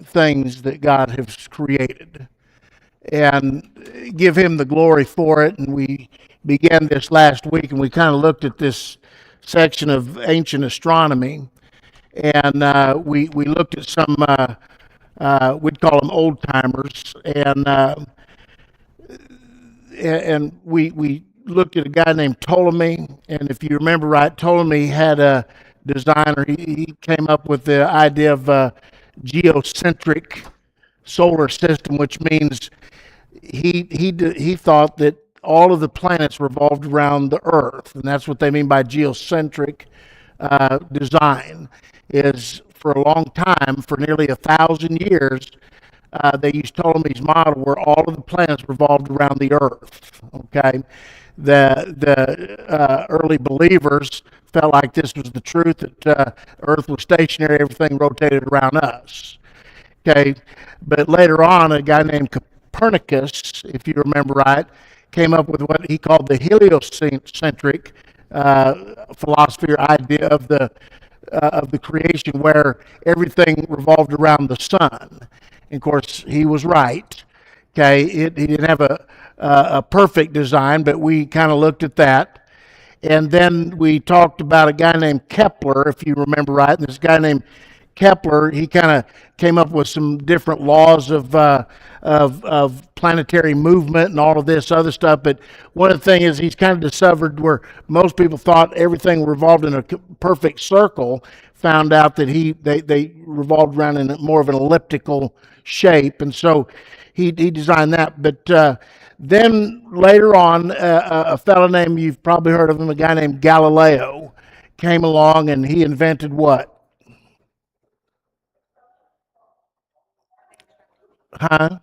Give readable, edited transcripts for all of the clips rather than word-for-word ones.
things that God has created and give him the glory for it. And we began this last week, and we kind of looked at this section of ancient astronomy, and we looked at some we'd call them old timers, and we looked at a guy named Ptolemy. And if you remember right, Ptolemy had a designer. He came up with the idea of geocentric solar system, which means he thought that all of the planets revolved around the Earth, and that's what they mean by geocentric design. Is for a long time, for nearly 1,000 years, they used Ptolemy's model where all of the planets revolved around the Earth. Okay, the early believers felt like this was the truth, that Earth was stationary, everything rotated around us. Okay, but later on, a guy named Copernicus, if you remember right, came up with what he called the heliocentric philosophy or idea of the creation, where everything revolved around the sun. And of course, he was right. Okay, he didn't have a perfect design, but we kind of looked at that. And then we talked about a guy named Kepler, if you remember right. And this guy named Kepler, he kind of came up with some different laws of planetary movement and all of this other stuff. But one of the things is he's kind of discovered where most people thought everything revolved in a perfect circle, found out that they revolved around in more of an elliptical shape, and so he designed that. But then later on, a fellow named, you've probably heard of him, a guy named Galileo, came along, and he invented what? Huh?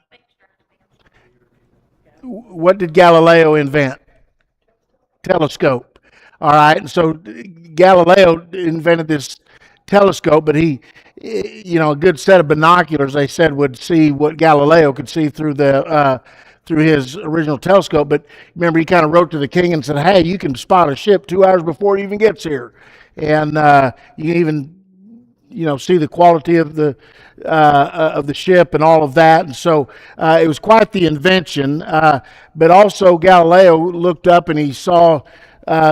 What did Galileo invent? Telescope. All right. And so Galileo invented this telescope, but a good set of binoculars, they said, would see what Galileo could see through through his original telescope. But remember, he kind of wrote to the king and said, "Hey, you can spot a ship 2 hours before it even gets here, and you can even see the quality of the ship and all of that." And so it was quite the invention. But also Galileo looked up and he saw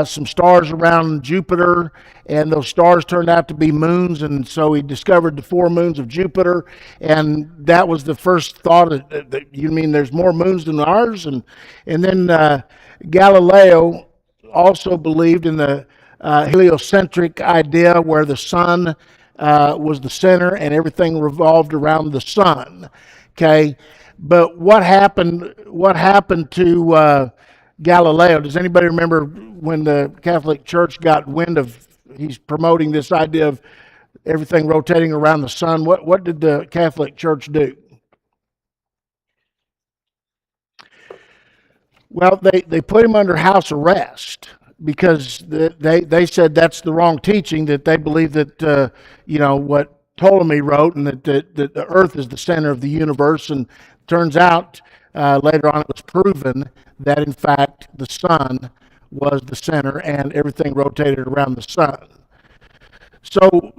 some stars around Jupiter, and those stars turned out to be moons. And so he discovered the 4 moons of Jupiter, and that was the first thought that you mean there's more moons than ours. And then Galileo also believed in the heliocentric idea, where the sun was the center and everything revolved around the sun. Okay, but what happened? What happened to Galileo? Does anybody remember when the Catholic Church got wind of he's promoting this idea of everything rotating around the sun? What did the Catholic Church do? Well, they put him under house arrest because they said that's the wrong teaching, that they believe that what Ptolemy wrote, and that the earth is the center of the universe. And turns out later on it was proven that in fact the sun was the center and everything rotated around the sun. So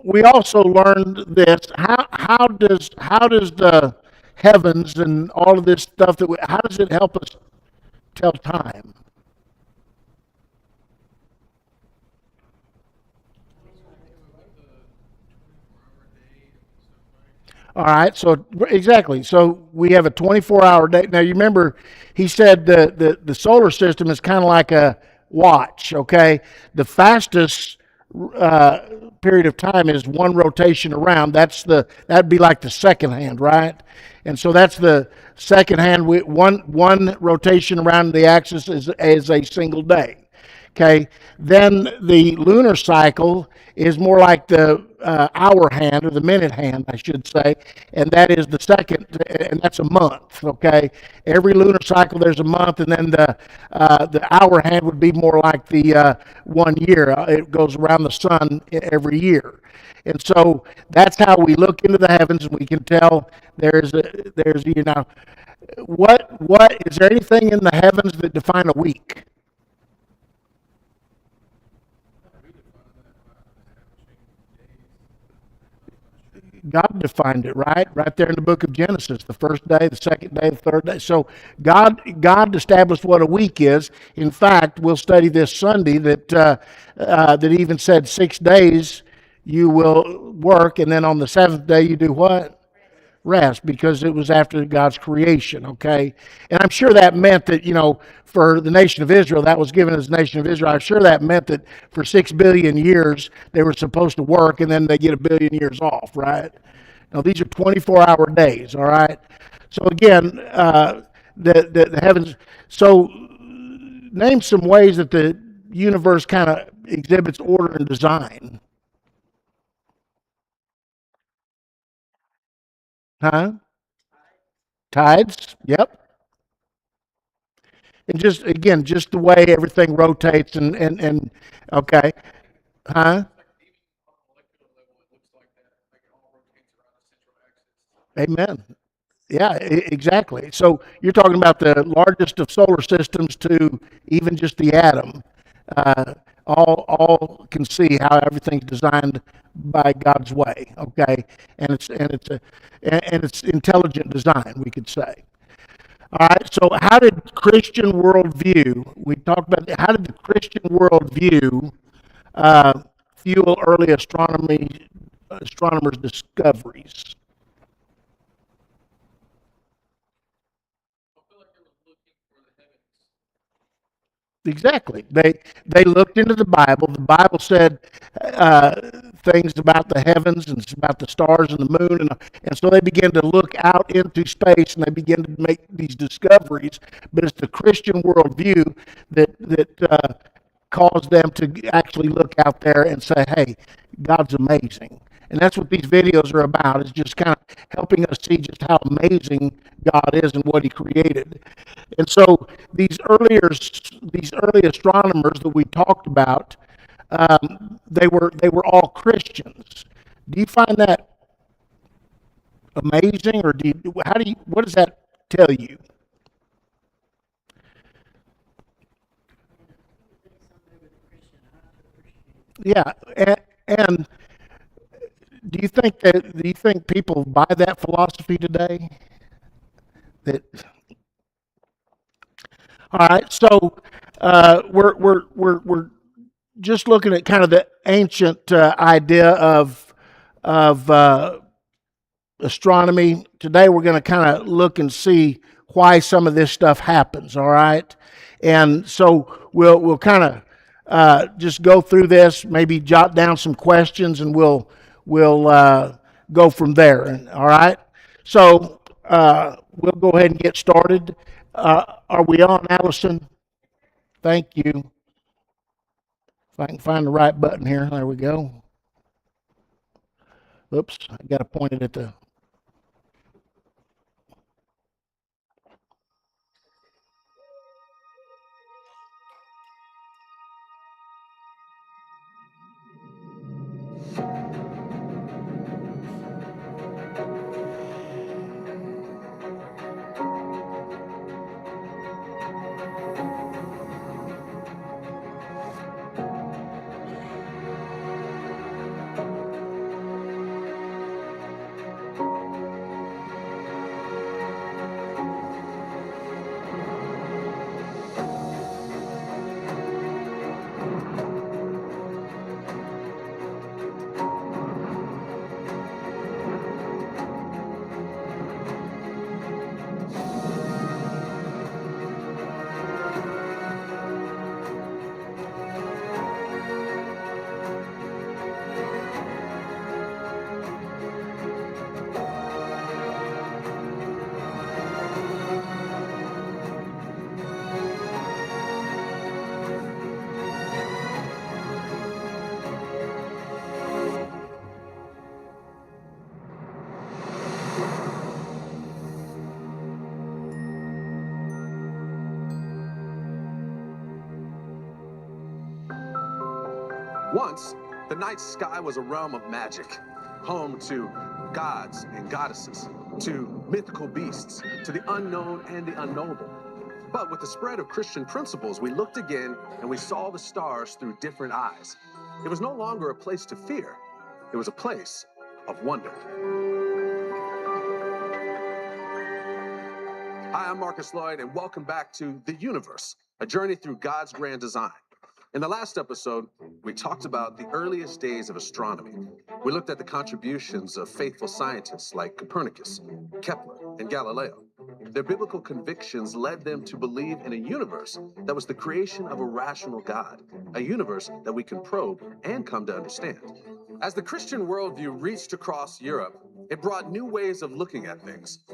we also learned this. How does the heavens and all of this stuff how does it help us tell time? All right, so exactly. So we have a 24-hour day. Now you remember he said the solar system is kind of like a watch. Okay, the fastest uh, period of time is one rotation around. That'd be like the second hand, right? And so that's the second hand. One rotation around the axis is a single day. Okay, then the lunar cycle is more like the hour hand, or the minute hand, I should say, and that is the second, and that's a month. Okay, every lunar cycle there's a month, and then the hour hand would be more like the 1 year. It goes around the sun every year, and so that's how we look into the heavens, and we can tell there's what is there anything in the heavens that define a week? God defined it, right there in the book of Genesis, the first day, the second day, the third day. So God established what a week is. In fact, we'll study this Sunday that even said 6 days you will work, and then on the seventh day you do what? Rest, because it was after God's creation, okay? And I'm sure that meant that, for the nation of Israel, that was given as the nation of Israel. I'm sure that meant that for 6 billion years they were supposed to work and then they get a billion years off, right? Now, these are 24-hour days, all right? So again, the heavens. So name some ways that the universe kind of exhibits order and design. Huh? Tides, yep. And just again, just the way everything rotates and okay, huh? Amen. Yeah, exactly. So you're talking about the largest of solar systems to even just the atom. Uh, all can see how everything's designed by God's way. Okay, and it's intelligent design, we could say. All right. So how did Christian worldview? We talked about how did the Christian worldview uh, fuel early astronomers' discoveries? Exactly. They looked into the Bible. The Bible said uh, things about the heavens and about the stars and the moon, and so they began to look out into space and they began to make these discoveries. But it's the Christian worldview that caused them to actually look out there and say, "Hey, God's amazing." And that's what these videos are about, is just kind of helping us see just how amazing God is and what he created. And so these early astronomers that we talked about, they were all Christians. Do you find that amazing, or what does that tell you? Yeah, and do you think people buy that philosophy today? That All right, so we're just looking at kind of the ancient idea of astronomy. Today we're going to kind of look and see why some of this stuff happens. All right, and so we'll kind of just go through this, maybe jot down some questions, and we'll go from there. All right, so we'll go ahead and get started. Are we on, Allison? Thank you. If I can find the right button here, there we go. Oops, I got to point it at the. Once, the night sky was a realm of magic, home to gods and goddesses, to mythical beasts, to the unknown and the unknowable. But with the spread of Christian principles, we looked again and we saw the stars through different eyes. It was no longer a place to fear. It was a place of wonder. Hi, I'm Marcus Lloyd, and welcome back to The Universe, a journey through God's grand design. In the last episode, we talked about the earliest days of astronomy. We looked at the contributions of faithful scientists like Copernicus, Kepler, and Galileo. Their biblical convictions led them to believe in a universe that was the creation of a rational God, a universe that we can probe and come to understand. As the Christian worldview reached across Europe, it brought new ways of looking at things.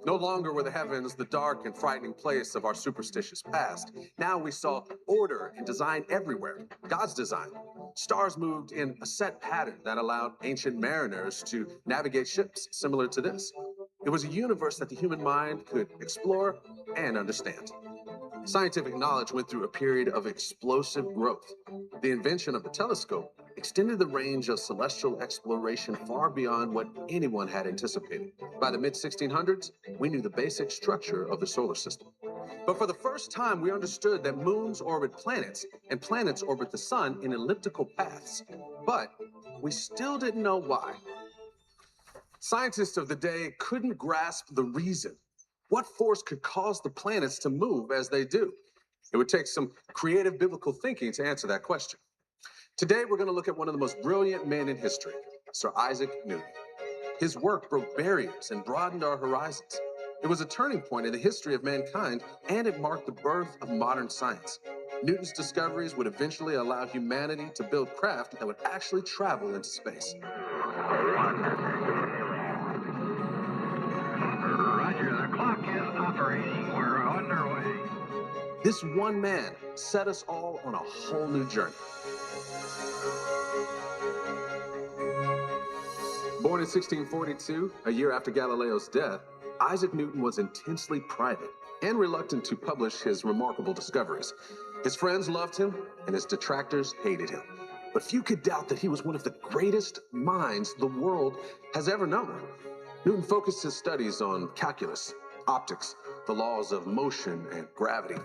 No longer were the heavens the dark and frightening place of our superstitious past. Now we saw order and design everywhere, God's design. Stars moved in a set pattern that allowed ancient mariners to navigate ships similar to this. It was a universe that the human mind could explore and understand. Scientific knowledge went through a period of explosive growth. The invention of the telescope extended the range of celestial exploration far beyond what anyone had anticipated. By the mid-1600s, we knew the basic structure of the solar system. But for the first time, we understood that moons orbit planets, and planets orbit the sun in elliptical paths. But we still didn't know why. Scientists of the day couldn't grasp the reason. What force could cause the planets to move as they do? It would take some creative biblical thinking to answer that question. Today, we're going to look at one of the most brilliant men in history, Sir Isaac Newton. His work broke barriers and broadened our horizons. It was a turning point in the history of mankind, and it marked the birth of modern science. Newton's discoveries would eventually allow humanity to build craft that would actually travel into space. Roger, the clock is operating. We're underway. This one man set us all on a whole new journey. Born in 1642, a year after Galileo's death, Isaac Newton was intensely private and reluctant to publish his remarkable discoveries. His friends loved him, and his detractors hated him. But few could doubt that he was one of the greatest minds the world has ever known. Newton focused his studies on calculus, optics, the laws of motion and gravity.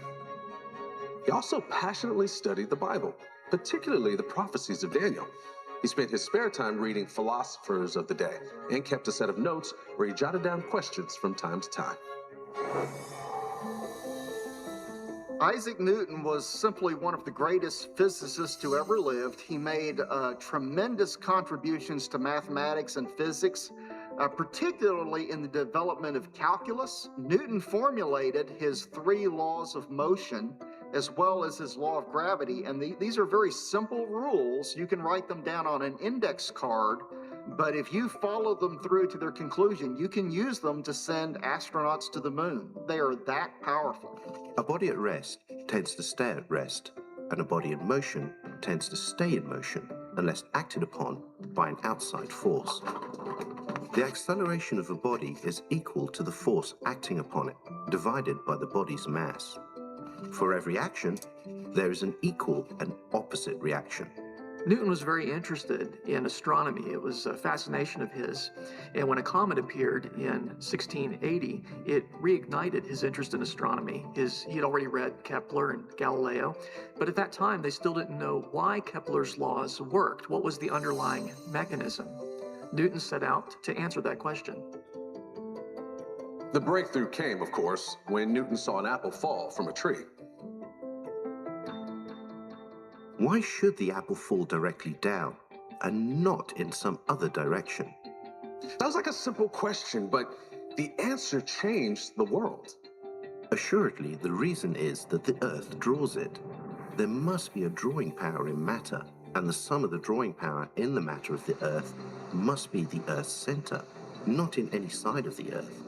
He also passionately studied the Bible, particularly the prophecies of Daniel. He spent his spare time reading philosophers of the day and kept a set of notes where he jotted down questions from time to time. Isaac Newton was simply one of the greatest physicists who ever lived. He made tremendous contributions to mathematics and physics, particularly in the development of calculus. Newton formulated his 3 laws of motion as well as his law of gravity, and these are very simple rules. You can write them down on an index card, but if you follow them through to their conclusion, you can use them to send astronauts to the moon. They are that powerful. A body at rest tends to stay at rest, and a body in motion tends to stay in motion unless acted upon by an outside force. The acceleration of a body is equal to the force acting upon it, divided by the body's mass. For every action, there is an equal and opposite reaction. Newton was very interested in astronomy. It was a fascination of his. And when a comet appeared in 1680, it reignited his interest in astronomy. He had already read Kepler and Galileo, but at that time, they still didn't know why Kepler's laws worked. What was the underlying mechanism? Newton set out to answer that question. The breakthrough came, of course, when Newton saw an apple fall from a tree. Why should the apple fall directly down and not in some other direction? Sounds like a simple question, but the answer changed the world. Assuredly, the reason is that the earth draws it. There must be a drawing power in matter, and the sum of the drawing power in the matter of the earth must be the earth's center, not in any side of the earth.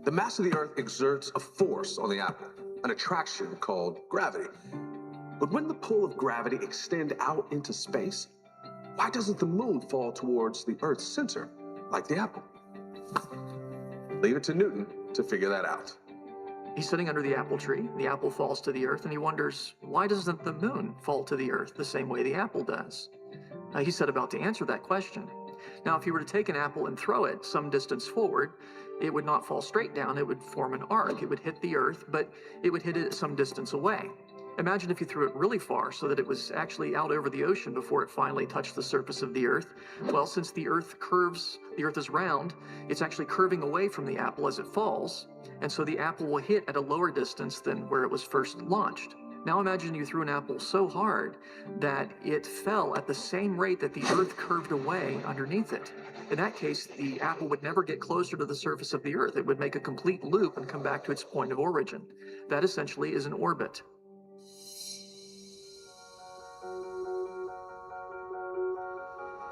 The mass of the earth exerts a force on the apple, an attraction called gravity. But when the pull of gravity extends out into space, why doesn't the moon fall towards the earth's center, like the apple? Leave it to Newton to figure that out. He's sitting under the apple tree. The apple falls to the earth, and he wonders, why doesn't the moon fall to the earth the same way the apple does? He set about to answer that question. Now, if he were to take an apple and throw it some distance forward, it would not fall straight down. It would form an arc. It would hit the earth, but it would hit it some distance away. Imagine if you threw it really far so that it was actually out over the ocean before it finally touched the surface of the earth. Well, since the earth is round, it's actually curving away from the apple as it falls, and so the apple will hit at a lower distance than where it was first launched. Now imagine you threw an apple so hard that it fell at the same rate that the earth curved away underneath it. In that case, the apple would never get closer to the surface of the earth. It would make a complete loop and come back to its point of origin. That essentially is an orbit.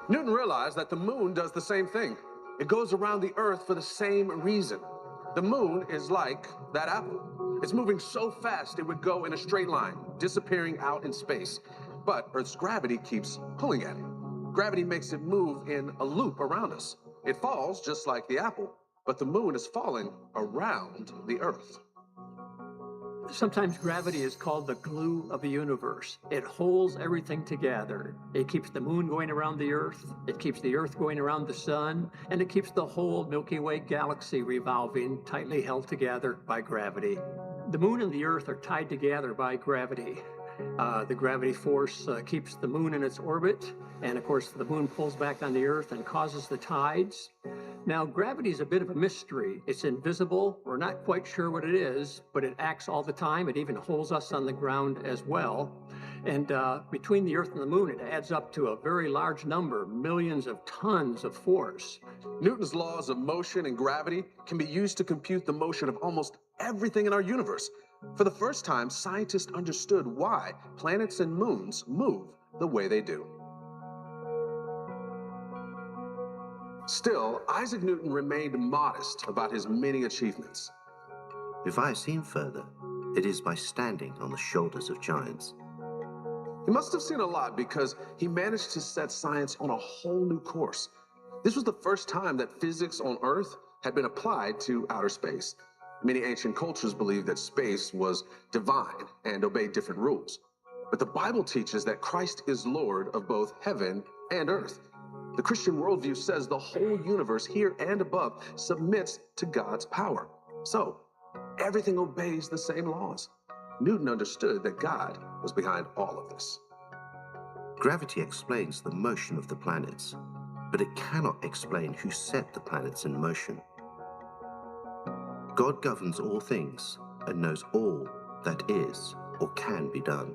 Newton realized that the moon does the same thing. It goes around the earth for the same reason. The moon is like that apple. It's moving so fast it would go in a straight line, disappearing out in space. But Earth's gravity keeps pulling at it. Gravity makes it move in a loop around us. It falls just like the apple, but the moon is falling around the earth. Sometimes gravity is called the glue of the universe. It holds everything together. It keeps the moon going around the earth, it keeps the earth going around the sun, and it keeps the whole Milky Way galaxy revolving, tightly held together by gravity. The moon and the earth are tied together by gravity. The gravity force keeps the moon in its orbit, and of course the moon pulls back on the earth and causes the tides. Now, gravity is a bit of a mystery. It's invisible. We're not quite sure what it is, but it acts all the time. It even holds us on the ground as well. And between the earth and the moon, it adds up to a very large number, millions of tons of force. Newton's laws of motion and gravity can be used to compute the motion of almost everything in our universe. For the first time, scientists understood why planets and moons move the way they do. Still, Isaac Newton remained modest about his many achievements. If I have seen further, it is by standing on the shoulders of giants. He must have seen a lot because he managed to set science on a whole new course. This was the first time that physics on Earth had been applied to outer space. Many ancient cultures believed that space was divine and obeyed different rules. But the Bible teaches that Christ is Lord of both heaven and earth. The Christian worldview says the whole universe, here and above, submits to God's power. So, everything obeys the same laws. Newton understood that God was behind all of this. Gravity explains the motion of the planets, but it cannot explain who set the planets in motion. God governs all things and knows all that is or can be done.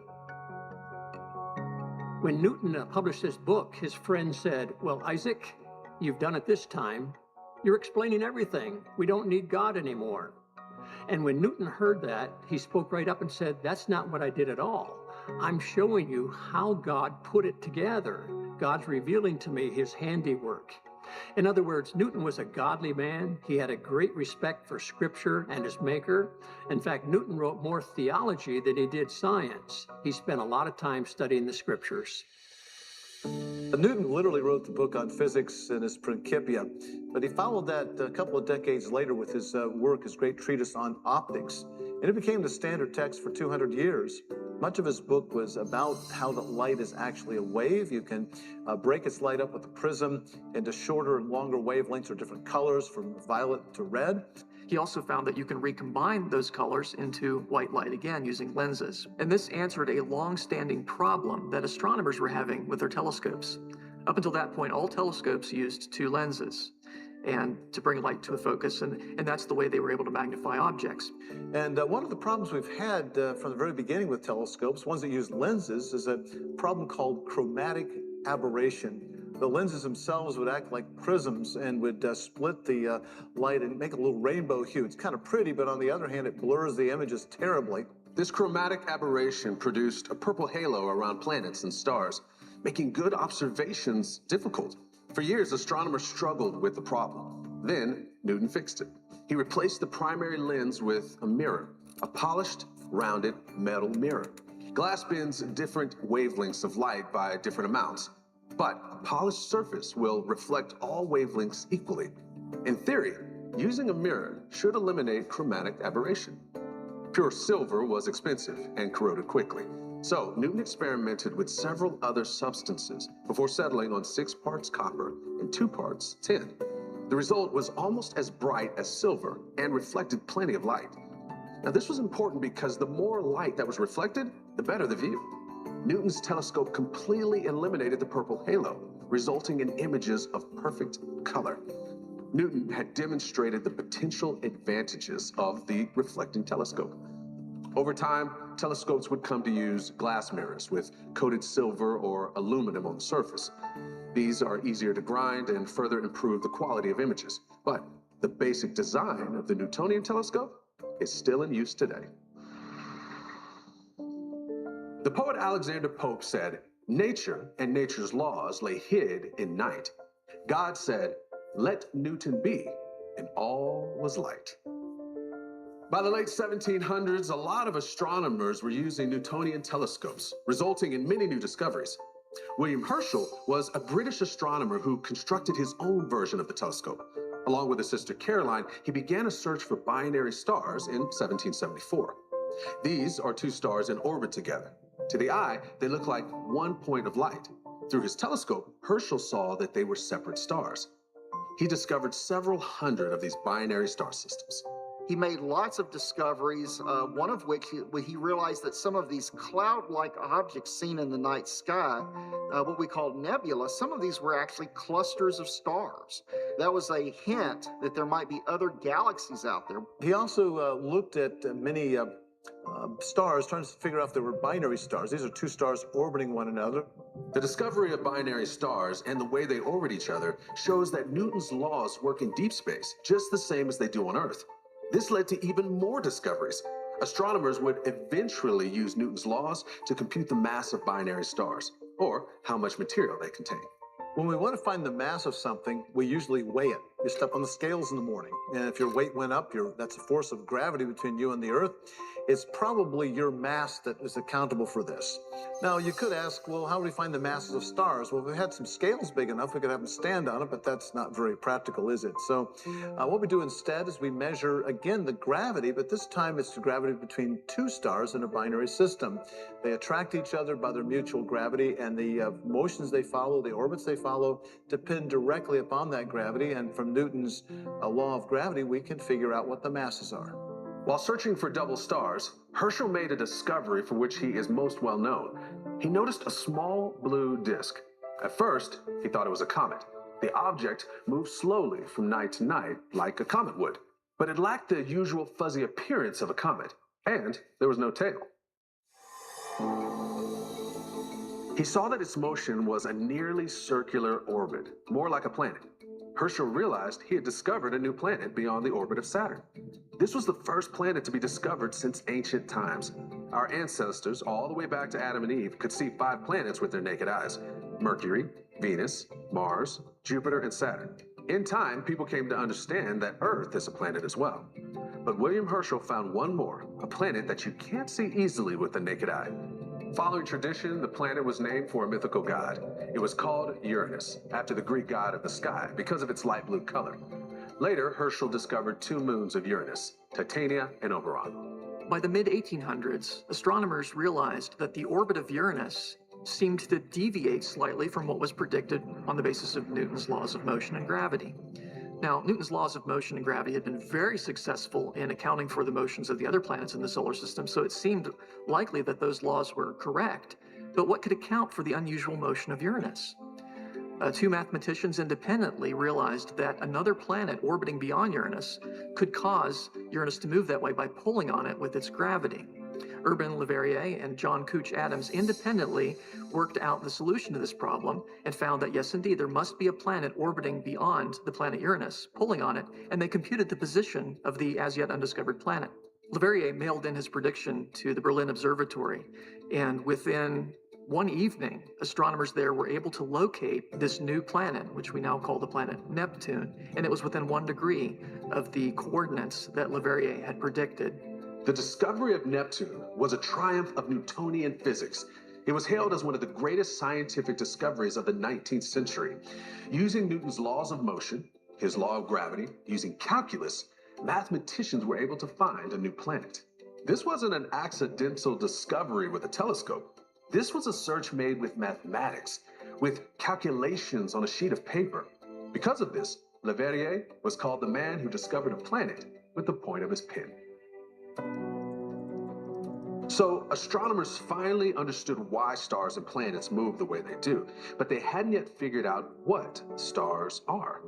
When Newton published his book, his friend said, "Well, Isaac, you've done it this time. You're explaining everything. We don't need God anymore." And when Newton heard that, he spoke right up and said, "That's not what I did at all. I'm showing you how God put it together. God's revealing to me his handiwork." In other words, Newton was a godly man. He had a great respect for Scripture and his maker. In fact, Newton wrote more theology than he did science. He spent a lot of time studying the Scriptures. Newton literally wrote the book on physics in his Principia, but he followed that a couple of decades later with his work, his great treatise on optics, and it became the standard text for 200 years. Much of his book was about how the light is actually a wave. You can break its light up with a prism into shorter and longer wavelengths or different colors from violet to red. He also found that you can recombine those colors into white light again using lenses. And this answered a long-standing problem that astronomers were having with their telescopes. Up until that point, all telescopes used two lenses and to bring light to a focus, and that's the way they were able to magnify objects. And one of the problems we've had from the very beginning with telescopes, ones that use lenses, is a problem called chromatic aberration. The lenses themselves would act like prisms and would split the light and make a little rainbow hue. It's kind of pretty, but on the other hand, it blurs the images terribly. This chromatic aberration produced a purple halo around planets and stars, making good observations difficult. For years, astronomers struggled with the problem. Then, Newton fixed it. He replaced the primary lens with a mirror, a polished, rounded metal mirror. Glass bends different wavelengths of light by different amounts, but a polished surface will reflect all wavelengths equally. In theory, using a mirror should eliminate chromatic aberration. Pure silver was expensive and corroded quickly. So, Newton experimented with several other substances before settling on 6 parts copper and 2 parts tin. The result was almost as bright as silver and reflected plenty of light. Now, this was important because the more light that was reflected, the better the view. Newton's telescope completely eliminated the purple halo, resulting in images of perfect color. Newton had demonstrated the potential advantages of the reflecting telescope. Over time, telescopes would come to use glass mirrors with coated silver or aluminum on the surface. These are easier to grind and further improve the quality of images. But the basic design of the Newtonian telescope is still in use today. The poet Alexander Pope said, "Nature and nature's laws lay hid in night. God said, 'Let Newton be,' and all was light." By the late 1700s, a lot of astronomers were using Newtonian telescopes, resulting in many new discoveries. William Herschel was a British astronomer who constructed his own version of the telescope. Along with his sister Caroline, he began a search for binary stars in 1774. These are two stars in orbit together. To the eye, they look like one point of light. Through his telescope, Herschel saw that they were separate stars. He discovered several hundred of these binary star systems. He made lots of discoveries, one of which he realized that some of these cloud-like objects seen in the night sky, what we call nebula, some of these were actually clusters of stars. That was a hint that there might be other galaxies out there. He also looked at many stars, trying to figure out if there were binary stars. These are two stars orbiting one another. The discovery of binary stars and the way they orbit each other shows that Newton's laws work in deep space just the same as they do on Earth. This led to even more discoveries. Astronomers would eventually use Newton's laws to compute the mass of binary stars, or how much material they contain. When we want to find the mass of something, we usually weigh it. You step on the scales in the morning, and if your weight went up, that's a force of gravity between you and the Earth. It's probably your mass that is accountable for this. Now, you could ask, well, how do we find the masses of stars? Well, if we had some scales big enough, we could have them stand on it, but that's not very practical, is it? So what we do instead is we measure, again, the gravity, but this time it's the gravity between two stars in a binary system. They attract each other by their mutual gravity, and the motions they follow, the orbits they follow, depend directly upon that gravity, and from Newton's law of gravity, we can figure out what the masses are. While searching for double stars, Herschel made a discovery for which he is most well known. He noticed a small blue disk. At first, he thought it was a comet. The object moved slowly from night to night like a comet would, but it lacked the usual fuzzy appearance of a comet, and there was no tail. He saw that its motion was a nearly circular orbit, more like a planet. Herschel realized he had discovered a new planet beyond the orbit of Saturn. This was the first planet to be discovered since ancient times. Our ancestors, all the way back to Adam and Eve, could see 5 planets with their naked eyes: Mercury, Venus, Mars, Jupiter, and Saturn. In time, people came to understand that Earth is a planet as well. But William Herschel found one more, a planet that you can't see easily with the naked eye. Following tradition, the planet was named for a mythical god. It was called Uranus, after the Greek god of the sky, because of its light blue color. Later, Herschel discovered 2 moons of Uranus, Titania and Oberon. By the mid-1800s, astronomers realized that the orbit of Uranus seemed to deviate slightly from what was predicted on the basis of Newton's laws of motion and gravity. Now, Newton's laws of motion and gravity had been very successful in accounting for the motions of the other planets in the solar system, so it seemed likely that those laws were correct. But what could account for the unusual motion of Uranus? 2 mathematicians independently realized that another planet orbiting beyond Uranus could cause Uranus to move that way by pulling on it with its gravity. Urbain Le Verrier and John Couch Adams independently worked out the solution to this problem and found that, yes, indeed, there must be a planet orbiting beyond the planet Uranus, pulling on it, and they computed the position of the as-yet undiscovered planet. Le Verrier mailed in his prediction to the Berlin Observatory, and within one evening, astronomers there were able to locate this new planet, which we now call the planet Neptune, and it was within 1 degree of the coordinates that Le Verrier had predicted. The discovery of Neptune was a triumph of Newtonian physics. It was hailed as one of the greatest scientific discoveries of the 19th century. Using Newton's laws of motion, his law of gravity, using calculus, mathematicians were able to find a new planet. This wasn't an accidental discovery with a telescope. This was a search made with mathematics, with calculations on a sheet of paper. Because of this, Le Verrier was called the man who discovered a planet with the point of his pen. So astronomers finally understood why stars and planets move the way they do, but they hadn't yet figured out what stars are.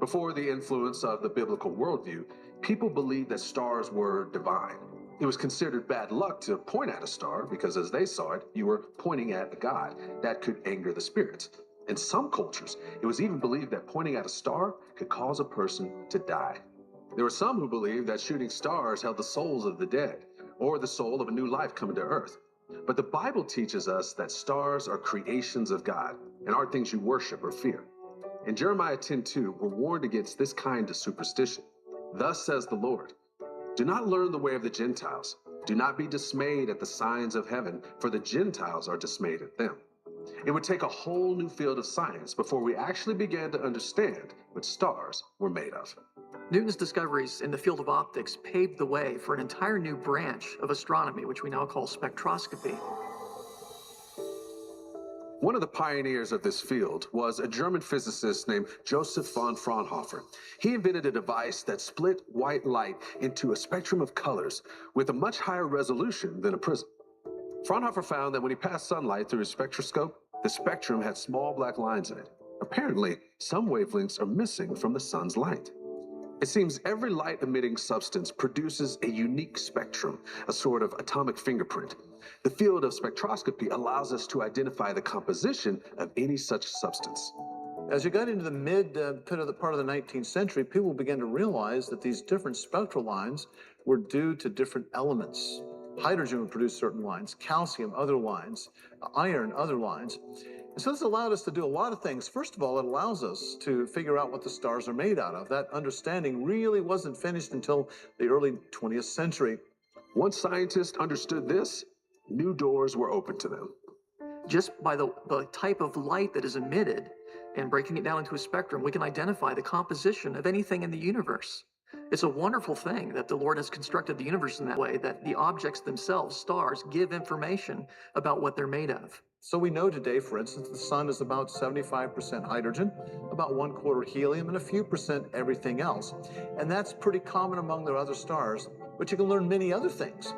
Before the influence of the biblical worldview, people believed that stars were divine. It was considered bad luck to point at a star because, as they saw it, you were pointing at a god that could anger the spirits. In some cultures, it was even believed that pointing at a star could cause a person to die. There were some who believed that shooting stars held the souls of the dead, or the soul of a new life coming to earth. But the Bible teaches us that stars are creations of God and aren't things you worship or fear. In Jeremiah 10:2, we're warned against this kind of superstition. Thus says the Lord, do not learn the way of the Gentiles. Do not be dismayed at the signs of heaven, for the Gentiles are dismayed at them. It would take a whole new field of science before we actually began to understand what stars were made of. Newton's discoveries in the field of optics paved the way for an entire new branch of astronomy, which we now call spectroscopy. One of the pioneers of this field was a German physicist named Joseph von Fraunhofer. He invented a device that split white light into a spectrum of colors with a much higher resolution than a prism. Fraunhofer found that when he passed sunlight through his spectroscope, the spectrum had small black lines in it. Apparently, some wavelengths are missing from the sun's light. It seems every light-emitting substance produces a unique spectrum, a sort of atomic fingerprint. The field of spectroscopy allows us to identify the composition of any such substance. As you got into the part of the 19th century, people began to realize that these different spectral lines were due to different elements. Hydrogen would produce certain lines, calcium, other lines, iron, other lines. And so this allowed us to do a lot of things. First of all, it allows us to figure out what the stars are made out of. That understanding really wasn't finished until the early 20th century. Once scientists understood this, new doors were open to them. Just by the type of light that is emitted and breaking it down into a spectrum, we can identify the composition of anything in the universe. It's a wonderful thing that the Lord has constructed the universe in that way, that the objects themselves, stars, give information about what they're made of. So we know today, for instance, the sun is about 75% hydrogen, about 1/4 helium, and a few percent everything else. And that's pretty common among their other stars, but you can learn many other things.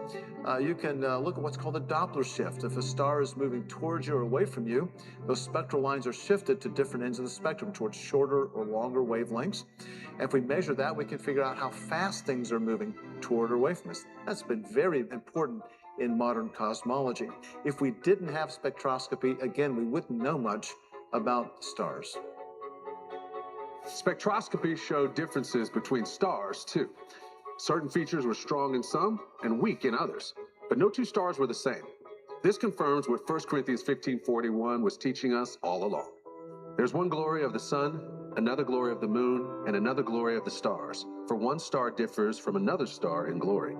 You can look at what's called a Doppler shift. If a star is moving towards you or away from you, those spectral lines are shifted to different ends of the spectrum, towards shorter or longer wavelengths. And if we measure that, we can figure out how fast things are moving toward or away from us. That's been very important in modern cosmology. If we didn't have spectroscopy, again, we wouldn't know much about stars. Spectroscopy showed differences between stars, too. Certain features were strong in some and weak in others, but no two stars were the same. This confirms what 1 Corinthians 15:41 was teaching us all along. There's one glory of the sun, another glory of the moon, and another glory of the stars, for one star differs from another star in glory.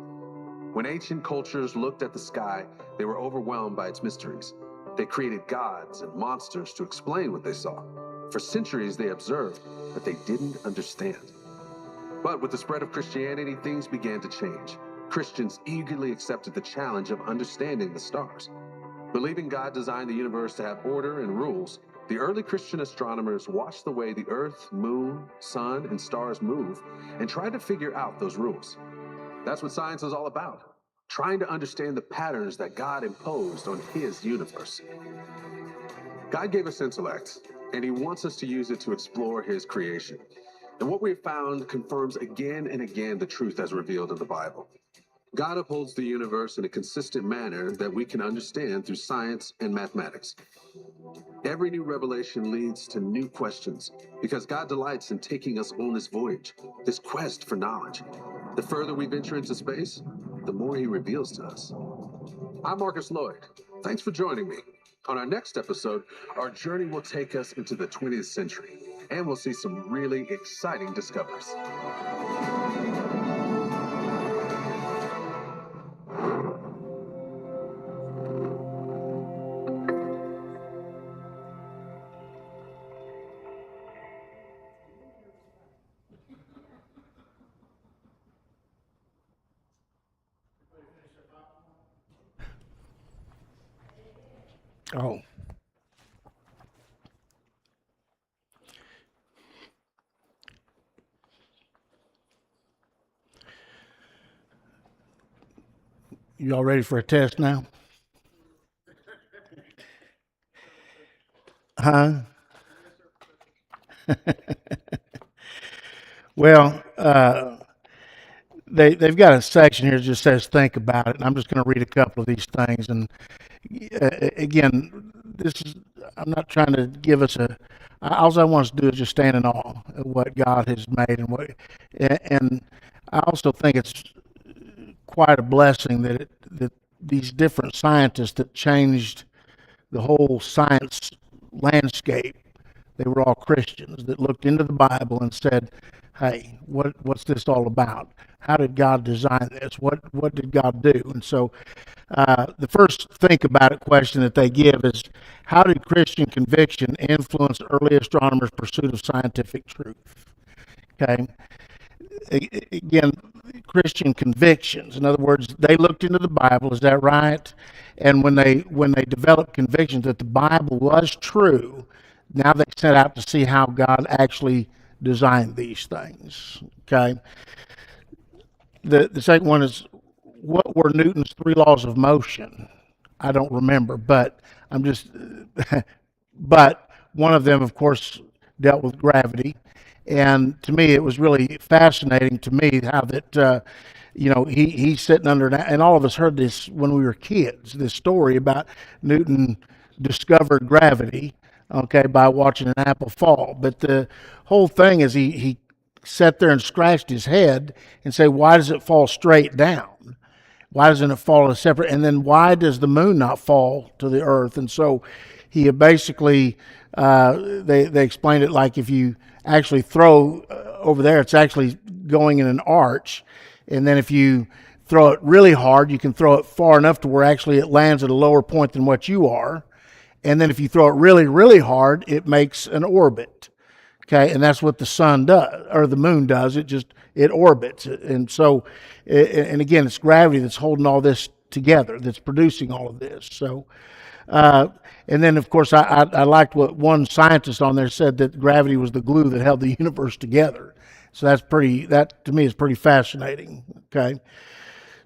When ancient cultures looked at the sky, they were overwhelmed by its mysteries. They created gods and monsters to explain what they saw. For centuries, they observed, but they didn't understand. But with the spread of Christianity, things began to change. Christians eagerly accepted the challenge of understanding the stars. Believing God designed the universe to have order and rules, the early Christian astronomers watched the way the earth, moon, sun, and stars move and tried to figure out those rules. That's what science is all about, trying to understand the patterns that God imposed on his universe. God gave us intellect, and he wants us to use it to explore his creation. And what we have found confirms again and again the truth as revealed in the Bible. God upholds the universe in a consistent manner that we can understand through science and mathematics. Every new revelation leads to new questions because God delights in taking us on this voyage, this quest for knowledge. The further we venture into space, the more he reveals to us. I'm Marcus Lloyd. Thanks for joining me. On our next episode, our journey will take us into the 20th century, and we'll see some really exciting discoveries. Oh. You all ready for a test now? Huh? Well, they've got a section here that just says think about it, and I'm just going to read a couple of these things. And again, this is I'm not trying to give us a. All I want us to do is just stand in awe of what God has made, and I also think it's quite a blessing that these different scientists that changed the whole science landscape, they were all Christians that looked into the Bible and said, hey, what's this all about? How did God design this? What did God do? And so the first think about it question that they give is, how did Christian conviction influence early astronomers' pursuit of scientific truth? Okay. Again, Christian convictions. In other words, they looked into the Bible. Is that right? And when they developed convictions that the Bible was true, now they set out to see how God actually designed these things. Okay. The second one is, what were Newton's three laws of motion? I don't remember, but I'm just. But one of them, of course, dealt with gravity. And to me, it was really fascinating to me how that, he's sitting under, and all of us heard this when we were kids, this story about Newton discovered gravity, okay, by watching an apple fall. But the whole thing is he sat there and scratched his head and say, why does it fall straight down? Why doesn't it fall as separate? And then why does the moon not fall to the earth? And so he basically, they explained it like if you actually throw over there, it's actually going in an arch. And then if you throw it really hard, you can throw it far enough to where actually it lands at a lower point than what you are. And then if you throw it really, really hard, it makes an orbit. Okay, and that's what the sun does, or the moon does. It orbits. And so, and again, it's gravity that's holding all this together, that's producing all of this. So, and then, of course, I liked what one scientist on there said, that gravity was the glue that held the universe together. So that to me is pretty fascinating. Okay.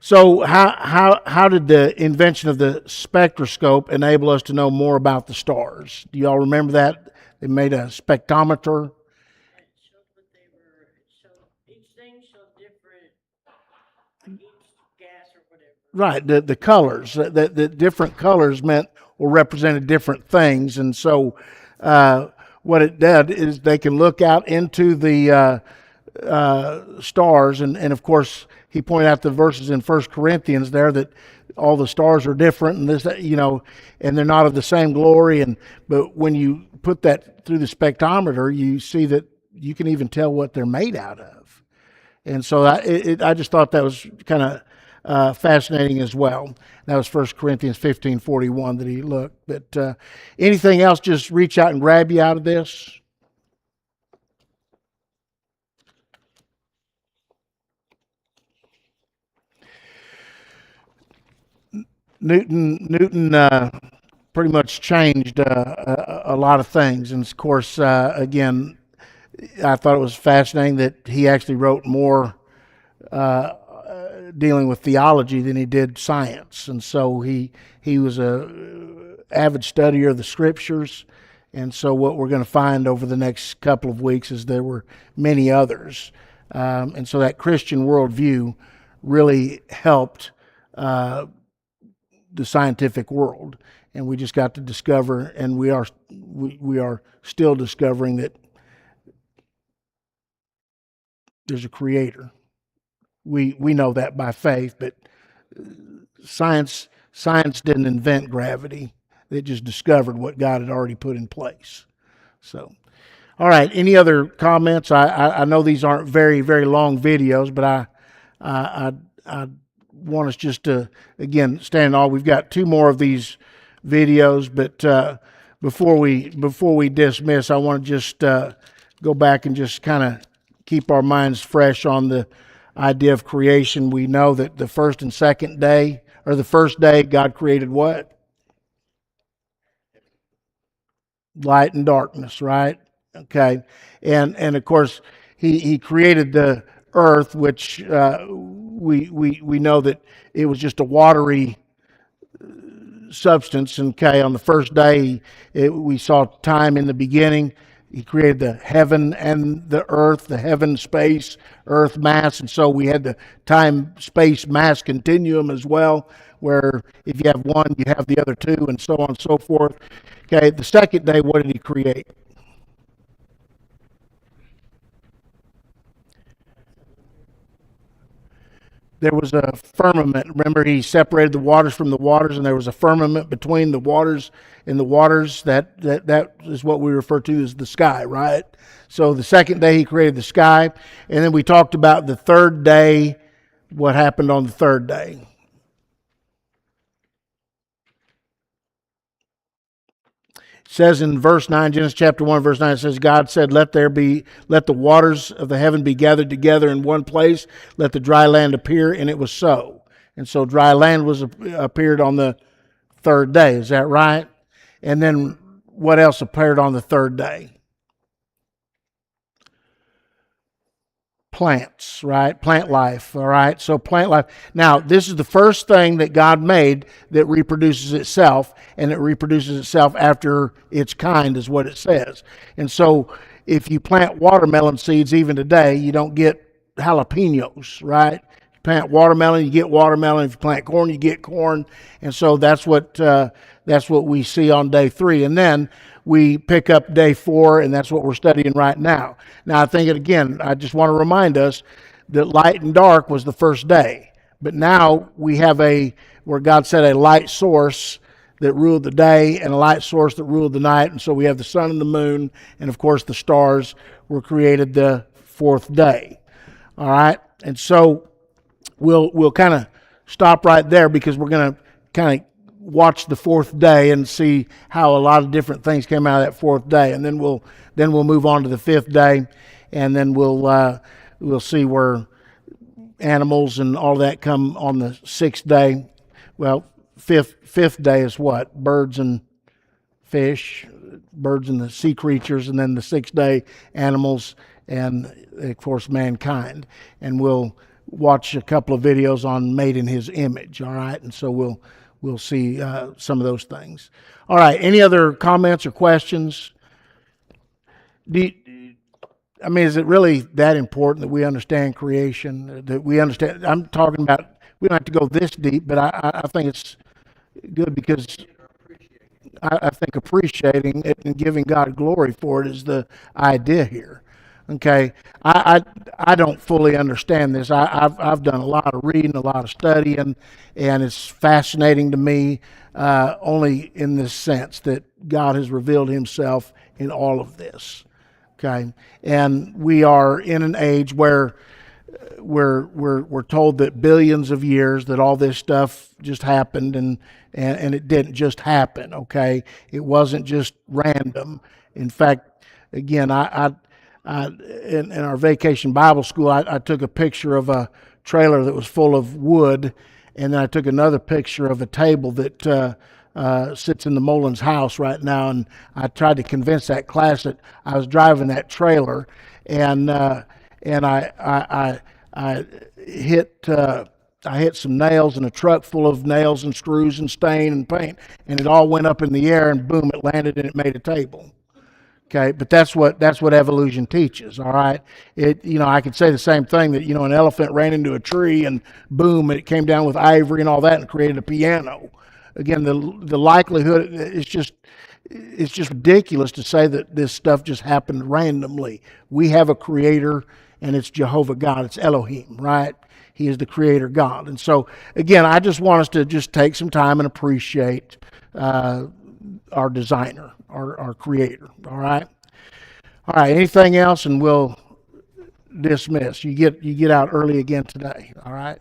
So how did the invention of the spectroscope enable us to know more about the stars? Do you all remember that? They made a spectrometer. Each thing showed different, each gas or whatever. Right, the colors, the different colors meant or represented different things. And so what it did is they can look out into the stars. And of course, he pointed out the verses in 1 Corinthians there that all the stars are different and this, and they're not of the same glory. But when you put that through the spectrometer, you see that you can even tell what they're made out of. And so I just thought that was kind of fascinating as well. That was 1 Corinthians 15:41 that he looked. But anything else just reach out and grab you out of this? Newton pretty much changed a lot of things. And of course, again, I thought it was fascinating that he actually wrote more dealing with theology than he did science. And so he was a avid studier of the scriptures. And so what we're going to find over the next couple of weeks is there were many others. And so that Christian worldview really helped the scientific world. And we just got to discover, and we are still discovering, that there's a creator. We know that by faith, but science didn't invent gravity. It just discovered what God had already put in place. So, all right. Any other comments? I know these aren't very, very long videos, but I want us just to, again, stand in awe. We've got two more of these videos, but before we dismiss, I want to just go back and just kind of keep our minds fresh on the idea of creation. We know that the first and second day, or the first day, God created what? Light and darkness, right? Okay. And of course, he created the earth, which we know that it was just a watery substance. And okay, on the first day, we saw time in the beginning. He created the heaven and the earth, the heaven, space, earth, mass. And so we had the time, space, mass continuum as well, where if you have one, you have the other two, and so on and so forth. Okay, the second day, what did he create? There was a firmament. Remember, he separated the waters from the waters, and there was a firmament between the waters and the waters. That is what we refer to as the sky, right? So the second day he created the sky, and then we talked about the third day, what happened on the third day. It says in verse 9, Genesis chapter 1, verse 9, it says, God said, let the waters of the heaven be gathered together in one place, let the dry land appear, and it was so. And so dry land appeared on the third day, is that right? And then what else appeared on the third day? Plants, right? Plant life, all right? So plant life. Now, this is the first thing that God made that reproduces itself, and it reproduces itself after its kind, is what it says. And so if you plant watermelon seeds even today, you don't get jalapenos, right? You plant watermelon, you get watermelon. If you plant corn, you get corn. And so that's what we see on day 3. And then we pick up day 4, and that's what we're studying right now. Now, I think, again, I just want to remind us that light and dark was the first day. But now we have where God said a light source that ruled the day and a light source that ruled the night. And so we have the sun and the moon, and of course the stars were created the 4th day. All right? And so we'll kind of stop right there, because we're going to kind of watch the 4th day and see how a lot of different things came out of that 4th day, and then we'll move on to the 5th day, and then we'll see where animals and all that come on the 6th day. Well, fifth day is what? Birds and fish, birds and the sea creatures, and then the 6th day, animals, and of course mankind. And we'll watch a couple of videos on Made in His Image. All right, and so we'll see some of those things. All right, any other comments or questions? Is it really that important that we understand creation? That we understand? I'm talking about, we don't have to go this deep, but I think it's good, because I think appreciating it and giving God glory for it is the idea here. Okay, I don't fully understand this. I've done a lot of reading, a lot of studying, and it's fascinating to me, only in this sense that God has revealed Himself in all of this. Okay, and we are in an age where we're told that billions of years that all this stuff just happened, and it didn't just happen. Okay, it wasn't just random. In fact, again, in our vacation Bible school, I took a picture of a trailer that was full of wood, and then I took another picture of a table that sits in the Mullins house right now, and I tried to convince that class that I was driving that trailer, and I hit some nails in a truck full of nails and screws and stain and paint, and it all went up in the air, and boom, it landed and it made a table. Okay, but that's what evolution teaches. All right, I could say the same thing, that an elephant ran into a tree and boom, it came down with ivory and all that and created a piano. Again, the likelihood it's just ridiculous to say that this stuff just happened randomly. We have a creator, and it's Jehovah God. It's Elohim, right? He is the creator God. And so, again, I just want us to just take some time and appreciate our designer, our creator. All right. Anything else, and we'll dismiss. You get out early again today. All right.